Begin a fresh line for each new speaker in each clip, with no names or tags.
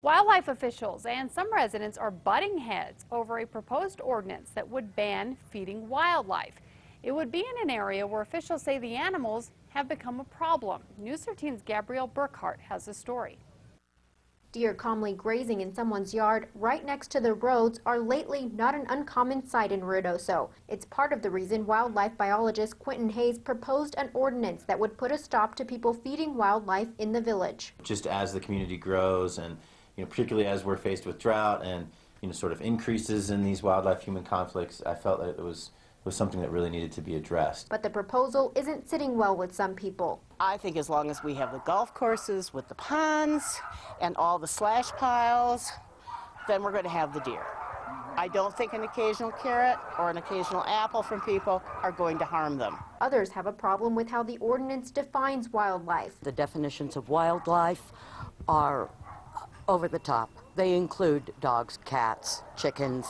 Wildlife officials and some residents are butting heads over a proposed ordinance that would ban feeding wildlife. It would be in an area where officials say the animals have become a problem. News 13's Gabrielle Burkhart has the story.
Deer calmly grazing in someone's yard right next to the roads are lately not an uncommon sight in Ruidoso. It's part of the reason wildlife biologist Quentin Hayes proposed an ordinance that would put a stop to people feeding wildlife in the village.
Just as the community grows and particularly as we're faced with drought and sort of increases in these wildlife-human conflicts, I felt that it was something that really needed to be addressed.
But the proposal isn't sitting well with some people.
I think as long as we have the golf courses with the ponds and all the slash piles, then we're going to have the deer. I don't think an occasional carrot or an occasional apple from people are going to harm them.
Others have a problem with how the ordinance defines wildlife.
The definitions of wildlife are over the top. They include dogs, cats, chickens,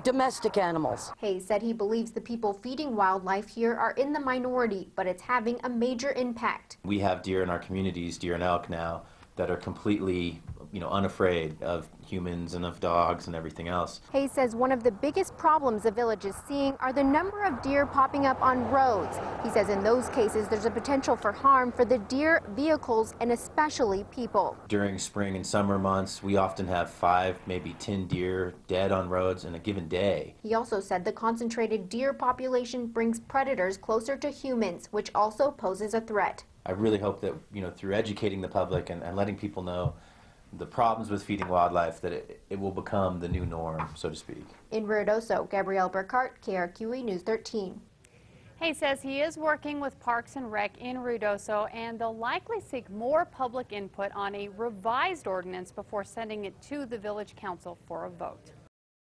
domestic animals.
Hayes said he believes the people feeding wildlife here are in the minority, but it's having a major impact.
We have deer in our communities, deer and elk now, that are completely unafraid of humans and of dogs and everything else.
Hayes says one of the biggest problems the village is seeing are the number of deer popping up on roads. He says in those cases there's a potential for harm for the deer, vehicles, and especially people.
During spring and summer months, we often have 5, maybe 10 deer dead on roads in a given day.
He also said the concentrated deer population brings predators closer to humans, which also poses a threat.
I really hope that, through educating the public and letting people know the problems with feeding wildlife, that it will become the new norm, so to speak.
In Ruidoso, Gabrielle Burkhart, KRQE News 13.
Hayes says he is working with Parks and Rec in Ruidoso, and they'll likely seek more public input on a revised ordinance before sending it to the Village Council for a vote.